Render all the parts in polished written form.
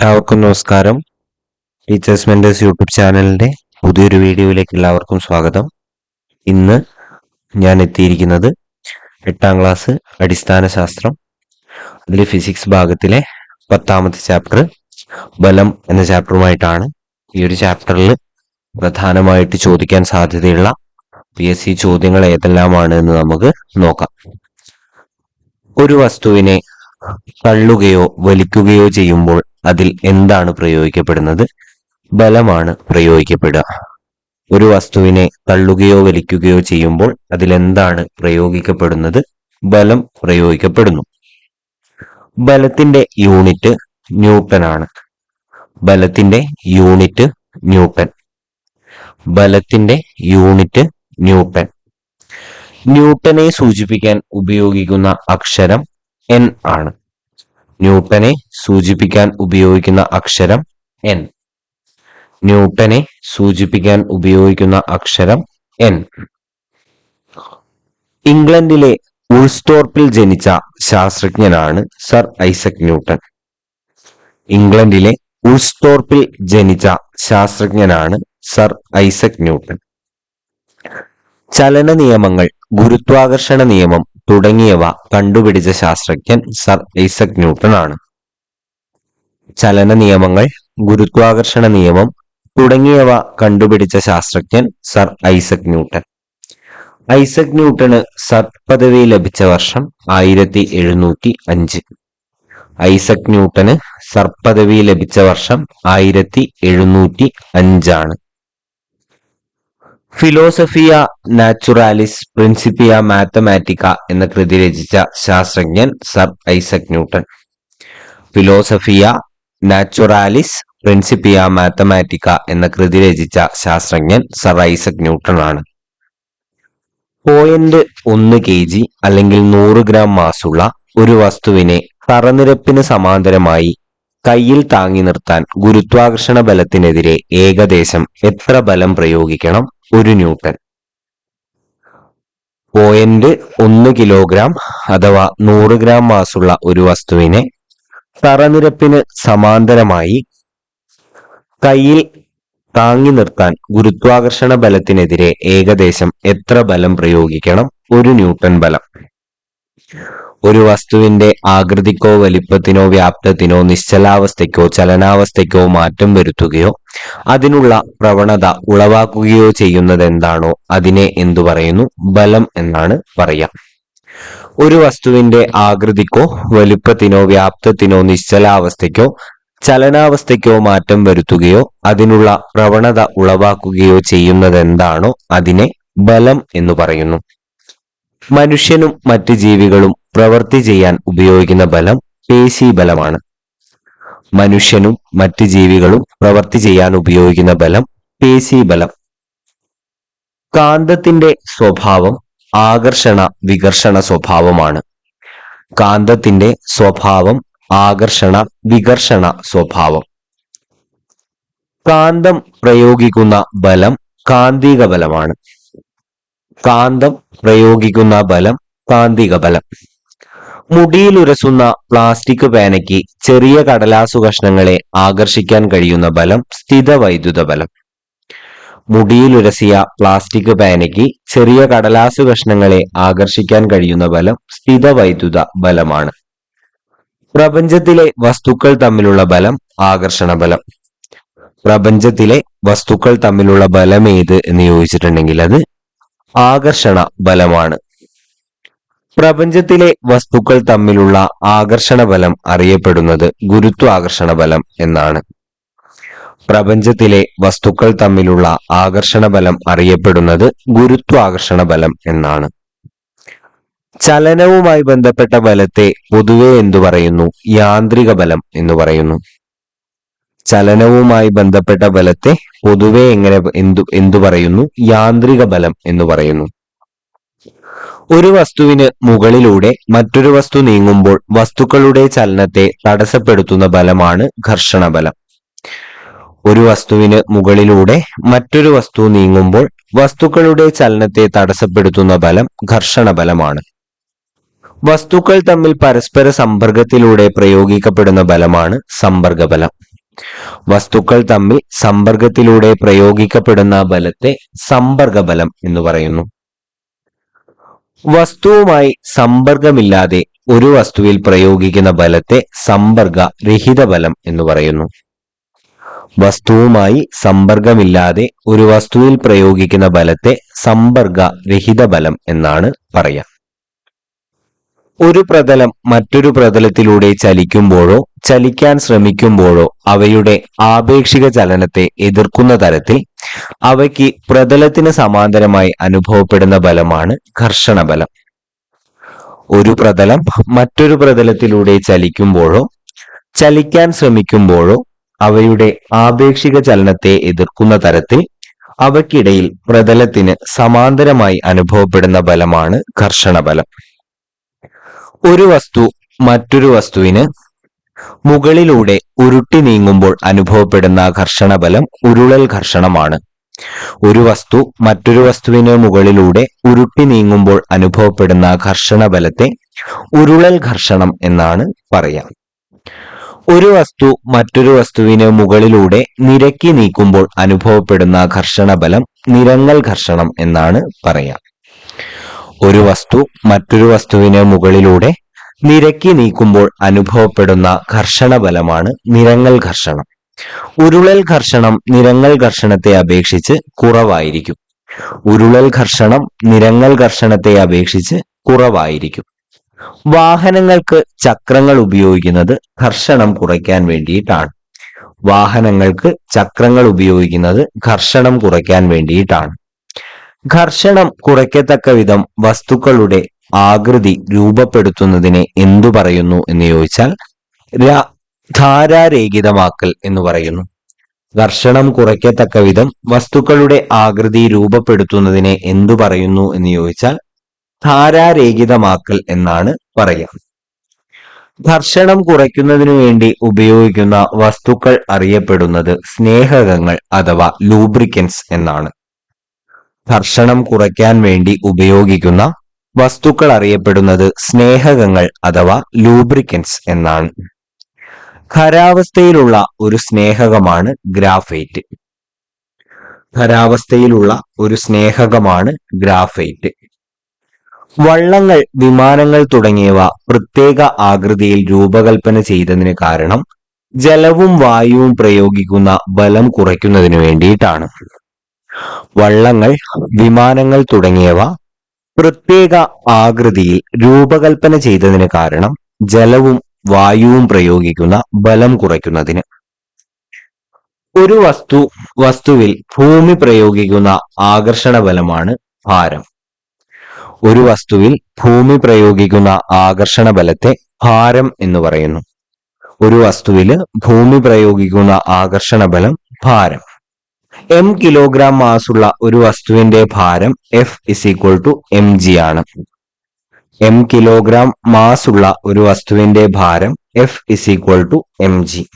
എല്ലാവർക്കും നമസ്കാരം. Teachers mentors YouTube ചാനലിന്റെ പുതിയൊരു വീഡിയോയിലേക്ക് എല്ലാവർക്കും സ്വാഗതം. ഇന്ന് ഞാൻ എത്തിയിരിക്കുന്നത് 8ാം ക്ലാസ് അടിസ്ഥാന ശാസ്ത്രം, അതിലെ ഫിസിക്സ് ഭാഗത്തിലെ 10ാമത്തെ ചാപ്റ്റർ ബലം എന്ന ചാപ്റ്ററുമായിട്ടാണ്. ഈ ഒരു ചാപ്റ്ററിൽ പ്രധാനമായിട്ട് ചോദിക്കാൻ സാധ്യതയുള്ള PSC ചോദ്യങ്ങൾ ഏതെല്ലാമാണ് എന്ന് നമുക്ക് നോക്കാം. ഒരു വസ്തുവിനെ തള്ളുകയോ വലിക്കുകയോ ചെയ്യുമ്പോൾ അതിൽ എന്താണ് പ്രയോഗിക്കപ്പെടുന്നത്? ബലമാണ് പ്രയോഗിക്കപ്പെടുക. ഒരു വസ്തുവിനെ തള്ളുകയോ വലിക്കുകയോ ചെയ്യുമ്പോൾ അതിൽ എന്താണ് പ്രയോഗിക്കപ്പെടുന്നത്? ബലം പ്രയോഗിക്കപ്പെടുന്നു. ബലത്തിന്റെ യൂണിറ്റ് ന്യൂട്ടൺ ആണ്. ബലത്തിന്റെ യൂണിറ്റ് ന്യൂട്ടൺ. ബലത്തിന്റെ യൂണിറ്റ് ന്യൂട്ടൺ. ന്യൂട്ടനെ സൂചിപ്പിക്കാൻ ഉപയോഗിക്കുന്ന അക്ഷരം N ആണ്. ന്യൂട്ടനെ സൂചിപ്പിക്കാൻ ഉപയോഗിക്കുന്ന അക്ഷരം N. ന്യൂട്ടനെ സൂചിപ്പിക്കാൻ ഉപയോഗിക്കുന്ന അക്ഷരം N. ഇംഗ്ലണ്ടിലെ ഉൾസ്റ്റോർപ്പിൽ ജനിച്ച ശാസ്ത്രജ്ഞനാണ് സർ ഐസക് ന്യൂട്ടൺ. ഇംഗ്ലണ്ടിലെ ഉൾസ്റ്റോർപ്പിൽ ജനിച്ച ശാസ്ത്രജ്ഞനാണ് സർ ഐസക് ന്യൂട്ടൺ. ചലന നിയമങ്ങൾ, ഗുരുത്വാകർഷണ നിയമം തുടങ്ങിയവ കണ്ടുപിടിച്ച ശാസ്ത്രജ്ഞൻ സർ ഐസക് ന്യൂട്ടൺ ആണ്. ചലന നിയമങ്ങൾ, ഗുരുത്വാകർഷണ നിയമം തുടങ്ങിയവ കണ്ടുപിടിച്ച ശാസ്ത്രജ്ഞൻ സർ ഐസക് ന്യൂട്ടൺ. ഐസക് ന്യൂട്ടന് സർ പദവി ലഭിച്ച വർഷം 1705. ഐസക് ന്യൂട്ടന് സർ പദവി ലഭിച്ച വർഷം 1705 ആണ്. ഫിലോസഫിയ നാച്ചുറാലിസ് പ്രിൻസിപ്പിയ മാത്തമാറ്റിക്ക എന്ന കൃതി രചിച്ച ശാസ്ത്രജ്ഞൻ sir Isaac Newton. Philosophiae Naturalis Principia Mathematica എന്ന കൃതി രചിച്ച ശാസ്ത്രജ്ഞൻ സർ ഐസക് ന്യൂട്ടൺ ആണ്. 0.1 kg അല്ലെങ്കിൽ 100 ഗ്രാം മാസുള്ള ഒരു വസ്തുവിനെ തറനിരപ്പിന് സമാന്തരമായി കയ്യിൽ താങ്ങി നിർത്താൻ ഗുരുത്വാകർഷണ ബലത്തിനെതിരെ ഏകദേശം എത്ര ബലം പ്രയോഗിക്കണം? 1 ന്യൂട്ടൺ. 0.1 കിലോഗ്രാം അഥവാ 100 ഗ്രാം മാസുള്ള ഒരു വസ്തുവിനെ തറനിരപ്പിന് സമാന്തരമായി കയ്യിൽ താങ്ങി നിർത്താൻ ഗുരുത്വാകർഷണ ബലത്തിനെതിരെ ഏകദേശം എത്ര ബലം പ്രയോഗിക്കണം? 1 ന്യൂട്ടൺ ബലം. ഒരു വസ്തുവിന്റെ ആകൃതിക്കോ വലിപ്പത്തിനോ വ്യാപ്തത്തിനോ നിശ്ചലാവസ്ഥയ്ക്കോ ചലനാവസ്ഥയ്ക്കോ മാറ്റം വരുത്തുകയോ അതിനുള്ള പ്രവണത ഉളവാക്കുകയോ ചെയ്യുന്നത് എന്താണോ അതിനെ എന്തു പറയുന്നു? ബലം എന്നാണ് പറയുക. ഒരു വസ്തുവിന്റെ ആകൃതിക്കോ വലിപ്പത്തിനോ വ്യാപ്തത്തിനോ നിശ്ചലാവസ്ഥയ്ക്കോ ചലനാവസ്ഥയ്ക്കോ മാറ്റം വരുത്തുകയോ അതിനുള്ള പ്രവണത ഉളവാക്കുകയോ ചെയ്യുന്നത് എന്താണോ അതിനെ ബലം എന്ന് പറയുന്നു. മനുഷ്യനും മറ്റ് ജീവികളും പ്രവൃത്തി ചെയ്യാൻ ഉപയോഗിക്കുന്ന ബലം പേശീബലമാണ്. മനുഷ്യനും മറ്റ് ജീവികളും പ്രവൃത്തി ചെയ്യാൻ ഉപയോഗിക്കുന്ന ബലം പേശീബലം. കാന്തത്തിന്റെ സ്വഭാവം ആകർഷണ വികർഷണ സ്വഭാവമാണ്. കാന്തത്തിന്റെ സ്വഭാവം ആകർഷണ വികർഷണ സ്വഭാവം. കാന്തം പ്രയോഗിക്കുന്ന ബലം കാന്തിക ബലമാണ്. കാന്തം പ്രയോഗിക്കുന്ന ബലം കാന്തിക ബലം. മുടിയിലുരസുന്ന പ്ലാസ്റ്റിക് പേനയ്ക്ക് ചെറിയ കടലാസു കഷ്ണങ്ങളെ ആകർഷിക്കാൻ കഴിയുന്ന ബലം സ്ഥിതവൈദ്യുത ബലം. മുടിയിലുരസിയ പ്ലാസ്റ്റിക് പേനയ്ക്ക് ചെറിയ കടലാസു കഷ്ണങ്ങളെ ആകർഷിക്കാൻ കഴിയുന്ന ബലം സ്ഥിതവൈദ്യുത ബലമാണ്. പ്രപഞ്ചത്തിലെ വസ്തുക്കൾ തമ്മിലുള്ള ബലം ആകർഷണ ബലം. പ്രപഞ്ചത്തിലെ വസ്തുക്കൾ തമ്മിലുള്ള ബലം ഏത് എന്ന് ചോദിച്ചിട്ടുണ്ടെങ്കിൽ അത് ആകർഷണ ബലമാണ്. പ്രപഞ്ചത്തിലെ വസ്തുക്കൾ തമ്മിലുള്ള ആകർഷണ ബലം അറിയപ്പെടുന്നത് ഗുരുത്വാകർഷണ ബലം എന്നാണ്. പ്രപഞ്ചത്തിലെ വസ്തുക്കൾ തമ്മിലുള്ള ആകർഷണ ബലം അറിയപ്പെടുന്നത് ഗുരുത്വാകർഷണ ബലം എന്നാണ്. ചലനവുമായി ബന്ധപ്പെട്ട ബലത്തെ പൊതുവെ എന്തു പറയുന്നു? യാന്ത്രിക ബലം എന്ന് പറയുന്നു. ചലനവുമായി ബന്ധപ്പെട്ട ബലത്തെ പൊതുവെ എന്തു പറയുന്നു? യാന്ത്രിക ബലം എന്ന് പറയുന്നു. ഒരു വസ്തുവിന് മുകളിലൂടെ മറ്റൊരു വസ്തു നീങ്ങുമ്പോൾ വസ്തുക്കളുടെ ചലനത്തെ തടസ്സപ്പെടുത്തുന്ന ബലമാണ് ഘർഷണ ബലം. ഒരു വസ്തുവിന് മുകളിലൂടെ മറ്റൊരു വസ്തു നീങ്ങുമ്പോൾ വസ്തുക്കളുടെ ചലനത്തെ തടസ്സപ്പെടുത്തുന്ന ബലം ഘർഷണ ബലമാണ്. വസ്തുക്കൾ തമ്മിൽ പരസ്പര സമ്പർക്കത്തിലൂടെ പ്രയോഗിക്കപ്പെടുന്ന ബലമാണ് സമ്പർക്ക ബലം. വസ്തുക്കൾ തമ്മിൽ സമ്പർക്കത്തിലൂടെ പ്രയോഗിക്കപ്പെടുന്ന ബലത്തെ സമ്പർക്കബലം എന്ന് പറയുന്നു. വസ്തുവുമായി സമ്പർക്കമില്ലാതെ ഒരു വസ്തുവിൽ പ്രയോഗിക്കുന്ന ബലത്തെ സമ്പർക്ക രഹിത ബലം എന്ന് പറയുന്നു. വസ്തുവുമായി സമ്പർക്കമില്ലാതെ ഒരു വസ്തുവിൽ പ്രയോഗിക്കുന്ന ബലത്തെ സമ്പർക്ക രഹിത ബലം എന്നാണ് പറയുക. ഒരു പ്രതലം മറ്റൊരു പ്രതലത്തിലൂടെ ചലിക്കുമ്പോഴോ ചലിക്കാൻ ശ്രമിക്കുമ്പോഴോ അവയുടെ ആപേക്ഷിക ചലനത്തെ എതിർക്കുന്ന തരത്തിൽ അവയ്ക്ക് പ്രതലത്തിന് സമാന്തരമായി അനുഭവപ്പെടുന്ന ബലമാണ് ഘർഷണബലം. ഒരു പ്രതലം മറ്റൊരു പ്രതലത്തിലൂടെ ചലിക്കുമ്പോഴോ ചലിക്കാൻ ശ്രമിക്കുമ്പോഴോ അവയുടെ ആപേക്ഷിക ചലനത്തെ എതിർക്കുന്ന തരത്തിൽ അവയ്ക്കിടയിൽ പ്രതലത്തിന് സമാന്തരമായി അനുഭവപ്പെടുന്ന ബലമാണ് ഘർഷണബലം. ഒരു വസ്തു മറ്റൊരു വസ്തുവിന് മുകളിലൂടെ ഉരുട്ടി നീങ്ങുമ്പോൾ അനുഭവപ്പെടുന്ന ഘർഷണബലം ഉരുളൽ ഘർഷണമാണ്. ഒരു വസ്തു മറ്റൊരു വസ്തുവിന് മുകളിലൂടെ ഉരുട്ടി നീങ്ങുമ്പോൾ അനുഭവപ്പെടുന്ന ഘർഷണബലത്തെ ഉരുളൽ ഘർഷണം എന്നാണ് പറയുക. ഒരു വസ്തു മറ്റൊരു വസ്തുവിന് മുകളിലൂടെ നിരക്കി നീക്കുമ്പോൾ അനുഭവപ്പെടുന്ന ഘർഷണബലം നിരങ്ങൽ ഘർഷണം എന്നാണ് പറയുക. ഒരു വസ്തു മറ്റൊരു വസ്തുവിന് മുകളിലൂടെ നിരക്കി നീക്കുമ്പോൾ അനുഭവപ്പെടുന്ന ഘർഷണബലമാണ് നിരങ്ങൽ ഘർഷണം. ഉരുളൽ ഘർഷണം നിരങ്ങൽ ഘർഷണത്തെ അപേക്ഷിച്ച് കുറവായിരിക്കും. ഉരുളൽ ഘർഷണം നിരങ്ങൽ ഘർഷണത്തെ അപേക്ഷിച്ച് കുറവായിരിക്കും. വാഹനങ്ങൾക്ക് ചക്രങ്ങൾ ഉപയോഗിക്കുന്നത് ഘർഷണം കുറയ്ക്കാൻ വേണ്ടിയിട്ടാണ്. വാഹനങ്ങൾക്ക് ചക്രങ്ങൾ ഉപയോഗിക്കുന്നത് ഘർഷണം കുറയ്ക്കാൻ വേണ്ടിയിട്ടാണ്. ഘർഷണം കുറയ്ക്കത്തക്ക വിധം വസ്തുക്കളുടെ ആകൃതി രൂപപ്പെടുത്തുന്നതിനെ എന്തു പറയുന്നു എന്ന് ചോദിച്ചാൽ ധാരാരേഖിതമാക്കൽ എന്ന് പറയുന്നു. ഘർഷണം കുറയ്ക്കത്തക്ക വിധം വസ്തുക്കളുടെ ആകൃതി രൂപപ്പെടുത്തുന്നതിനെ എന്തു പറയുന്നു എന്ന് ചോദിച്ചാൽ ധാരാരേഖിതമാക്കൽ എന്നാണ് പറയുക. ഘർഷണം കുറയ്ക്കുന്നതിനു വേണ്ടി ഉപയോഗിക്കുന്ന വസ്തുക്കൾ അറിയപ്പെടുന്നത് സ്നേഹകങ്ങൾ അഥവാ ലൂബ്രിക്കൻസ് എന്നാണ്. ഘർഷണം കുറയ്ക്കാൻ വേണ്ടി ഉപയോഗിക്കുന്ന വസ്തുക്കൾ അറിയപ്പെടുന്നത് സ്നേഹകങ്ങൾ അഥവാ ലൂബ്രിക്കൻസ് എന്നാണ്. ഖരാവസ്ഥയിലുള്ള ഒരു സ്നേഹകമാണ് ഗ്രാഫൈറ്റ്. ഖരാവസ്ഥയിലുള്ള ഒരു സ്നേഹകമാണ് ഗ്രാഫൈറ്റ്. വള്ളങ്ങൾ, വിമാനങ്ങൾ തുടങ്ങിയവ പ്രത്യേക ആകൃതിയിൽ രൂപകൽപ്പന ചെയ്തതിന് കാരണം ജലവും വായുവും പ്രയോഗിക്കുന്ന ബലം കുറയ്ക്കുന്നതിന് വേണ്ടിയിട്ടാണ്. വള്ളങ്ങൾ, വിമാനങ്ങൾ തുടങ്ങിയവ പ്രത്യേക ആകൃതിയിൽ രൂപകൽപ്പന ചെയ്തതിന് കാരണം ജലവും വായുവും പ്രയോഗിക്കുന്ന ബലം കുറയ്ക്കുന്നതിന്. ഒരു വസ്തുവിൽ ഭൂമി പ്രയോഗിക്കുന്ന ആകർഷണ ബലമാണ് ഭാരം. ഒരു വസ്തുവിൽ ഭൂമി പ്രയോഗിക്കുന്ന ആകർഷണ ബലത്തെ ഭാരം എന്ന് പറയുന്നു. ഒരു വസ്തുവിൽ ഭൂമി പ്രയോഗിക്കുന്ന ആകർഷണ ബലം ഭാരം. m കിലോഗ്രാം മാസുള്ള ഒരു വസ്തുവിന്റെ ഭാരം F = mg ആണ്. m കിലോഗ്രാം മാസുള്ള ഒരു വസ്തുവിന്റെ ഭാരം F = mg.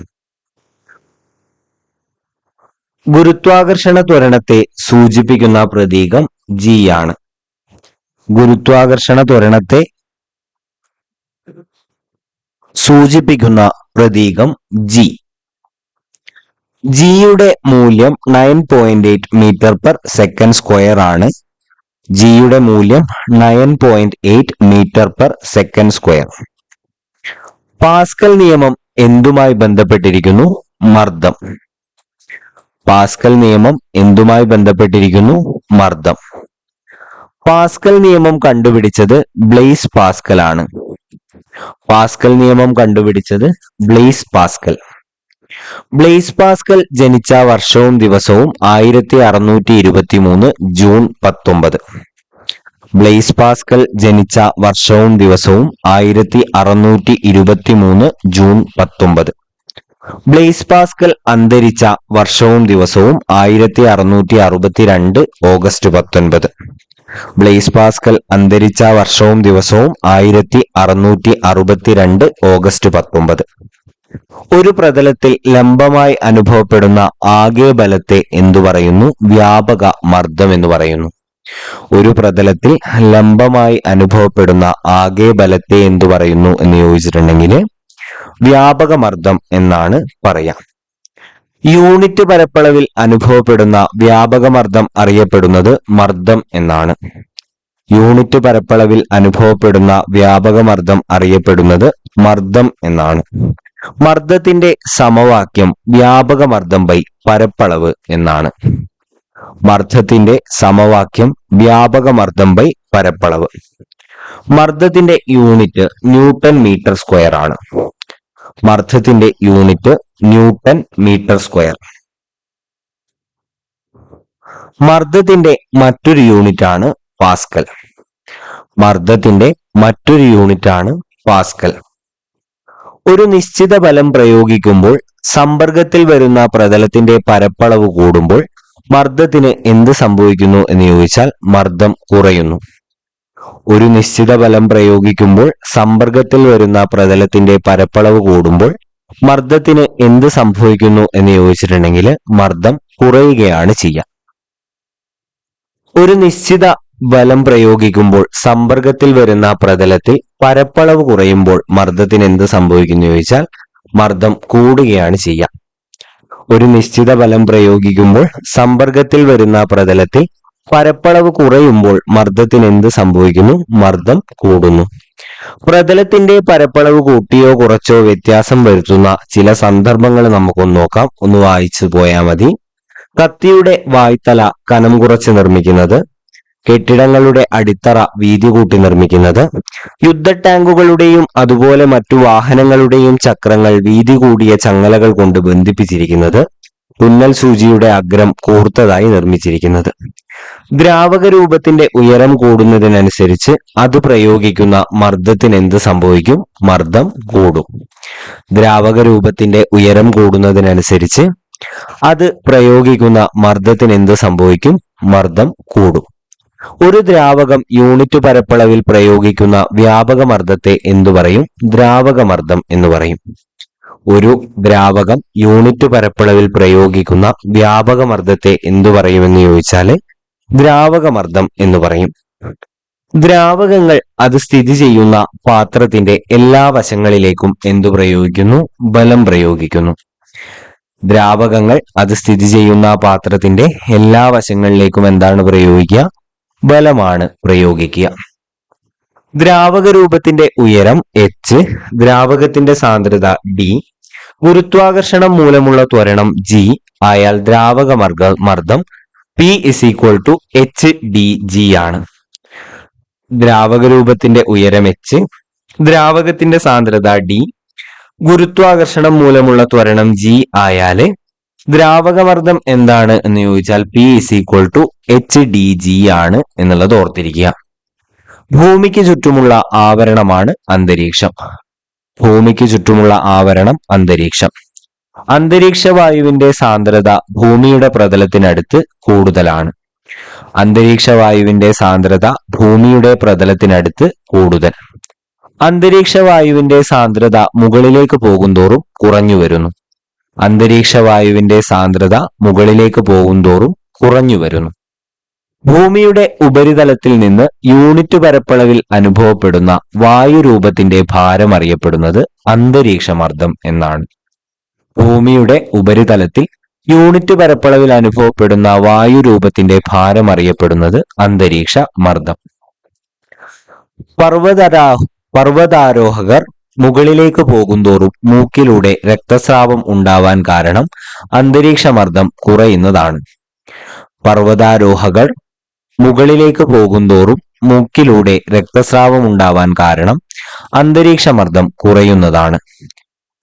ഗുരുത്വാകർഷണ ത്വരണത്തെ സൂചിപ്പിക്കുന്ന പ്രതീകം G ആണ്. ഗുരുത്വാകർഷണ ത്വരണത്തെ സൂചിപ്പിക്കുന്ന പ്രതീകം G. ജിയുടെ മൂല്യം 9.8 മീറ്റർ/സെക്കൻഡ് ആണ്. ജിയുടെ മൂല്യം 9.8 മീറ്റർ/സെക്കൻഡ്. പാസ്കൽ നിയമം എന്തുമായി ബന്ധപ്പെട്ടിരിക്കുന്നു? മർദ്ദം. പാസ്കൽ നിയമം എന്തുമായി ബന്ധപ്പെട്ടിരിക്കുന്നു? മർദ്ദം. പാസ്കൽ നിയമം കണ്ടുപിടിച്ചത് ബ്ലെയ്സ് പാസ്കൽ ആണ്. പാസ്കൽ നിയമം കണ്ടുപിടിച്ചത് ബ്ലെയ്സ് പാസ്കൽ. ബ്ലെയ്സ് പാസ്കൽ ജനിച്ച വർഷവും ദിവസവും 1623 ജൂൺ 19. ബ്ലെയ്സ് പാസ്കൽ ജനിച്ച വർഷവും ദിവസവും 1623 ജൂൺ 19. ബ്ലെയ്സ് പാസ്കൽ അന്തരിച്ച വർഷവും ദിവസവും 1662 ഓഗസ്റ്റ് 19. ബ്ലെയ്സ് പാസ്കൽ അന്തരിച്ച വർഷവും ദിവസവും 1662 ഓഗസ്റ്റ് 19. ഒരു പ്രതലത്തിൽ ലംബമായി അനുഭവപ്പെടുന്ന ആകെ ബലത്തെ എന്തു പറയുന്നു? വ്യാപക മർദ്ദം എന്ന് പറയുന്നു. ഒരു പ്രതലത്തിൽ ലംബമായി അനുഭവപ്പെടുന്ന ആകെ ബലത്തെ എന്തു പറയുന്നു എന്ന് ചോദിച്ചിട്ടുണ്ടെങ്കിൽ വ്യാപക മർദ്ദം എന്നാണ് പറയാം. യൂണിറ്റ് പരപ്പളവിൽ അനുഭവപ്പെടുന്ന വ്യാപകമർദ്ദം അറിയപ്പെടുന്നത് മർദ്ദം എന്നാണ്. യൂണിറ്റ് പരപ്പളവിൽ അനുഭവപ്പെടുന്ന വ്യാപകമർദ്ദം അറിയപ്പെടുന്നത് മർദ്ദം എന്നാണ്. മർദ്ദത്തിന്റെ സമവാക്യം വ്യാപകമർദ്ദം ബൈ പരപ്പളവ് എന്നാണ്. മർദ്ദത്തിന്റെ സമവാക്യം വ്യാപകമർദ്ദം ബൈ പരപ്പളവ്. മർദ്ദത്തിന്റെ യൂണിറ്റ് ന്യൂട്ടൺ മീറ്റർ സ്ക്വയർ ആണ്. മർദ്ദത്തിന്റെ യൂണിറ്റ് ന്യൂട്ടൺ മീറ്റർ സ്ക്വയർ. മർദ്ദത്തിന്റെ മറ്റൊരു യൂണിറ്റ് ആണ് പാസ്കൽ. മർദ്ദത്തിന്റെ മറ്റൊരു യൂണിറ്റ് ആണ് പാസ്കൽ. ഒരു നിശ്ചിത ബലം പ്രയോഗിക്കുമ്പോൾ സമ്പർക്കത്തിൽ വരുന്ന പ്രതലത്തിന്റെ പരപ്പളവ് കൂടുമ്പോൾ മർദ്ദത്തിന് എന്ത് സംഭവിക്കുന്നു എന്ന് ചോദിച്ചാൽ മർദ്ദം കുറയുന്നു. ഒരു നിശ്ചിത ബലം പ്രയോഗിക്കുമ്പോൾ സമ്പർക്കത്തിൽ വരുന്ന പ്രതലത്തിന്റെ പരപ്പളവ് കൂടുമ്പോൾ മർദ്ദത്തിന് എന്ത് സംഭവിക്കുന്നു എന്ന് ചോദിച്ചിട്ടുണ്ടെങ്കിൽ മർദ്ദം കുറയുകയാണ് ചെയ്യുക. ഒരു നിശ്ചിത ബലം പ്രയോഗിക്കുമ്പോൾ സമ്പർക്കത്തിൽ വരുന്ന പ്രതലത്തിൽ പരപ്പളവ് കുറയുമ്പോൾ മർദ്ദത്തിന് എന്ത് സംഭവിക്കുന്നു ചോദിച്ചാൽ മർദ്ദം കൂടുകയാണ് ചെയ്യുക. ഒരു നിശ്ചിത ബലം പ്രയോഗിക്കുമ്പോൾ സമ്പർക്കത്തിൽ വരുന്ന പ്രതലത്തിൽ പരപ്പളവ് കുറയുമ്പോൾ മർദ്ദത്തിന് എന്ത് സംഭവിക്കുന്നു? മർദ്ദം കൂടുന്നു. പ്രതലത്തിന്റെ പരപ്പളവ് കൂട്ടിയോ കുറച്ചോ വ്യത്യാസം വരുത്തുന്ന ചില സന്ദർഭങ്ങൾ നമുക്കൊന്ന് നോക്കാം. ഒന്ന് വായിച്ചു പോയാൽ മതി. കത്തിയുടെ വായ്ത്തല കനം കുറച്ച് നിർമ്മിക്കുന്നത്, കെട്ടിടങ്ങളുടെ അടിത്തറ വീതി കൂട്ടി നിർമ്മിക്കുന്നത്, യുദ്ധ ടാങ്കുകളുടെയും അതുപോലെ മറ്റു വാഹനങ്ങളുടെയും ചക്രങ്ങൾ വീതി കൂടിയ ചങ്ങലകൾ കൊണ്ട് ബന്ധിപ്പിച്ചിരിക്കുന്നത്, തുന്നൽ സൂചിയുടെ അഗ്രം കൂർത്തതായി നിർമ്മിച്ചിരിക്കുന്നത്. ദ്രാവക രൂപത്തിന്റെ ഉയരം കൂടുന്നതിനനുസരിച്ച് അത് പ്രയോഗിക്കുന്ന മർദ്ദത്തിന് എന്ത് സംഭവിക്കും? മർദ്ദം കൂടും. ദ്രാവക രൂപത്തിന്റെ ഉയരം കൂടുന്നതിനനുസരിച്ച് അത് പ്രയോഗിക്കുന്ന മർദ്ദത്തിന് എന്ത് സംഭവിക്കും? മർദ്ദം കൂടും. ഒരു ദ്രാവകം യൂണിറ്റ് പരപ്പളവിൽ പ്രയോഗിക്കുന്ന വ്യാപക മർദ്ദത്തെ എന്തു പറയും? ദ്രാവകമർദ്ദം എന്ന് പറയും. ഒരു ദ്രാവകം യൂണിറ്റ് പരപ്പളവിൽ പ്രയോഗിക്കുന്ന വ്യാപകമർദ്ദത്തെ എന്തു പറയുമെന്ന് ചോദിച്ചാൽ ദ്രാവകമർദ്ദം എന്ന് പറയും. ദ്രാവകങ്ങൾ അത് സ്ഥിതി ചെയ്യുന്ന പാത്രത്തിന്റെ എല്ലാ വശങ്ങളിലേക്കും എന്തു പ്രയോഗിക്കുന്നു? ബലം പ്രയോഗിക്കുന്നു. ദ്രാവകങ്ങൾ അത് സ്ഥിതി ചെയ്യുന്ന പാത്രത്തിന്റെ എല്ലാ വശങ്ങളിലേക്കും എന്താണ് പ്രയോഗിക്കുക? ബലമാണ് പ്രയോഗിക്കുക. ദ്രാവക രൂപത്തിന്റെ ഉയരം h, ദ്രാവകത്തിന്റെ സാന്ദ്രത d, ഗുരുത്വാകർഷണം മൂലമുള്ള ത്വരണം g ആയാൽ ദ്രാവക മർദ്ദം P = HdG ആണ്. ദ്രാവക രൂപത്തിന്റെ ഉയരം h, ദ്രാവകത്തിന്റെ സാന്ദ്രത d, ഗുരുത്വാകർഷണം മൂലമുള്ള ത്വരണം g ആയാല് ദ്രാവകമർദ്ദം എന്താണ് എന്ന് ചോദിച്ചാൽ P = HdG ആണ് എന്നുള്ളത് ഓർത്തിരിക്കുക. ഭൂമിക്ക് ചുറ്റുമുള്ള ആവരണമാണ് അന്തരീക്ഷം. ഭൂമിക്ക് ചുറ്റുമുള്ള ആവരണം അന്തരീക്ഷം. അന്തരീക്ഷ വായുവിന്റെ സാന്ദ്രത ഭൂമിയുടെ പ്രതലത്തിനടുത്ത് കൂടുതലാണ്. അന്തരീക്ഷ വായുവിന്റെ സാന്ദ്രത ഭൂമിയുടെ പ്രതലത്തിനടുത്ത് കൂടുതൽ. അന്തരീക്ഷ വായുവിന്റെ സാന്ദ്രത മുകളിലേക്ക് പോകുന്തോറും കുറഞ്ഞു വരുന്നു. അന്തരീക്ഷ വായുവിന്റെ സാന്ദ്രത മുകളിലേക്ക് പോകുന്തോറും കുറഞ്ഞു വരുന്നു. ഭൂമിയുടെ ഉപരിതലത്തിൽ നിന്ന് യൂണിറ്റ് പരപ്പളവിൽ അനുഭവപ്പെടുന്ന വായുരൂപത്തിന്റെ ഭാരം അറിയപ്പെടുന്നത് അന്തരീക്ഷമർദ്ദം എന്നാണ്. ഭൂമിയുടെ ഉപരിതലത്തിൽ യൂണിറ്റ് പരപ്പളവിൽ അനുഭവപ്പെടുന്ന വായുരൂപത്തിന്റെ ഭാരം അറിയപ്പെടുന്നത് അന്തരീക്ഷ മർദ്ദം. പർവ്വതാരോഹകർ മുകളിലേക്ക് പോകുന്തോറും മൂക്കിലൂടെ രക്തസ്രാവം ഉണ്ടാവാൻ കാരണം അന്തരീക്ഷമർദ്ദം കുറയുന്നതാണ്. പർവ്വതാരോഹകർ മുകളിലേക്ക് പോകുന്തോറും മൂക്കിലൂടെ രക്തസ്രാവം ഉണ്ടാവാൻ കാരണം അന്തരീക്ഷമർദ്ദം കുറയുന്നതാണ്.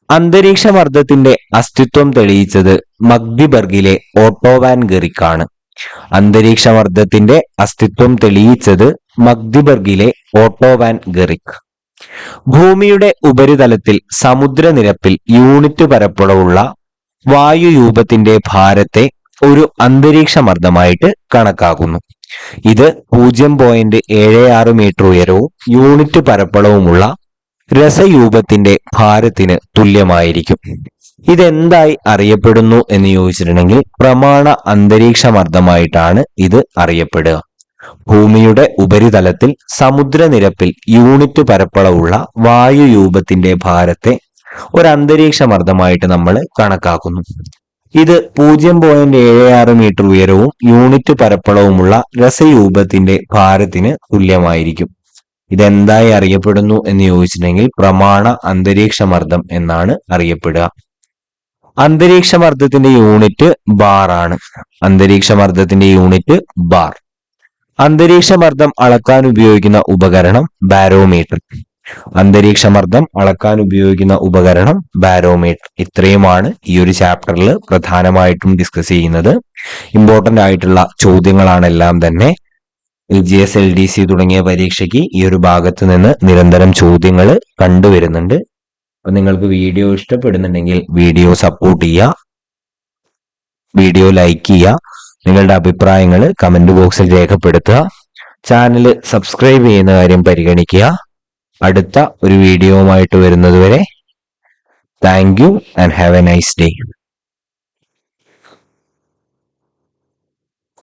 അന്തരീക്ഷമർദ്ദത്തിന്റെ അസ്തിത്വം തെളിയിച്ചത് മഗ്ദിബർഗിലെ ഓട്ടോ വാൻ ഗെറിക് ആണ്. അന്തരീക്ഷമർദ്ദത്തിന്റെ അസ്തിത്വം തെളിയിച്ചത് മഗ്ദിബർഗിലെ ഓട്ടോ വാൻ ഗെറിക്. ഭൂമിയുടെ ഉപരിതലത്തിൽ സമുദ്രനിരപ്പിൽ യൂണിറ്റ് പരപ്പളവുള്ള വായുരൂപത്തിന്റെ ഭാരത്തെ ഒരു അന്തരീക്ഷമർദ്ദമായിട്ട് കണക്കാക്കുന്നു. ഇത് 0.76 മീറ്റർ ഉയരവും യൂണിറ്റ് പരപ്പളവുമുള്ള രസയൂപത്തിന്റെ ഭാരത്തിന് തുല്യമായിരിക്കും. ഇതെന്തായി അറിയപ്പെടുന്നു എന്ന് ചോദിച്ചിട്ടുണ്ടെങ്കിൽ പ്രമാണ അന്തരീക്ഷമർദ്ദമായിട്ടാണ് ഇത് അറിയപ്പെടുക. ഭൂമിയുടെ ഉപരിതലത്തിൽ സമുദ്രനിരപ്പിൽ യൂണിറ്റ് പരപ്പളവുള്ള വായുരൂപത്തിന്റെ ഭാരത്തെ ഒരു അന്തരീക്ഷമർദ്ദമായിട്ട് നമ്മൾ കണക്കാക്കുന്നു. ഇത് 0.76 മീറ്റർ ഉയരവും യൂണിറ്റ് പരപ്പളവുമുള്ള രസയൂപത്തിന്റെ ഭാരത്തിന് തുല്യമായിരിക്കും. ഇതെന്തായി അറിയപ്പെടുന്നു എന്ന് ചോദിച്ചിട്ടുണ്ടെങ്കിൽ പ്രമാണ അന്തരീക്ഷമർദ്ദം എന്നാണ് അറിയപ്പെടുക. അന്തരീക്ഷമർദ്ദത്തിന്റെ യൂണിറ്റ് ബാർ ആണ്. അന്തരീക്ഷമർദ്ദത്തിന്റെ യൂണിറ്റ് ബാർ. അന്തരീക്ഷമർദ്ദം അളക്കാൻ ഉപയോഗിക്കുന്ന ഉപകരണം ബാരോമീറ്റർ. അന്തരീക്ഷമർദ്ദം അളക്കാൻ ഉപയോഗിക്കുന്ന ഉപകരണം ബാരോമീറ്റർ. ഇത്രയുമാണ് ഈ ഒരു ചാപ്റ്ററിൽ പ്രധാനമായിട്ടും ഡിസ്കസ് ചെയ്യുന്നത്. ഇമ്പോർട്ടന്റ് ആയിട്ടുള്ള ചോദ്യങ്ങളാണ് എല്ലാം തന്നെ. LGS, LDC തുടങ്ങിയ പരീക്ഷയ്ക്ക് ഈ ഒരു ഭാഗത്ത് നിന്ന് നിരന്തരം ചോദ്യങ്ങൾ കണ്ടുവരുന്നുണ്ട്. അപ്പൊ നിങ്ങൾക്ക് വീഡിയോ ഇഷ്ടപ്പെടുന്നുണ്ടെങ്കിൽ വീഡിയോ സപ്പോർട്ട് ചെയ്യുക, വീഡിയോ ലൈക്ക് ചെയ്യുക, നിങ്ങളുടെ അഭിപ്രായങ്ങൾ കമന്റ് ബോക്സിൽ രേഖപ്പെടുത്തുക, ചാനൽ സബ്സ്ക്രൈബ് ചെയ്യുന്ന കാര്യം പരിഗണിക്കുക. അടുത്ത ഒരു വീഡിയോവുമായിട്ട് വരുന്നതുവരെ thank you and have A nice day.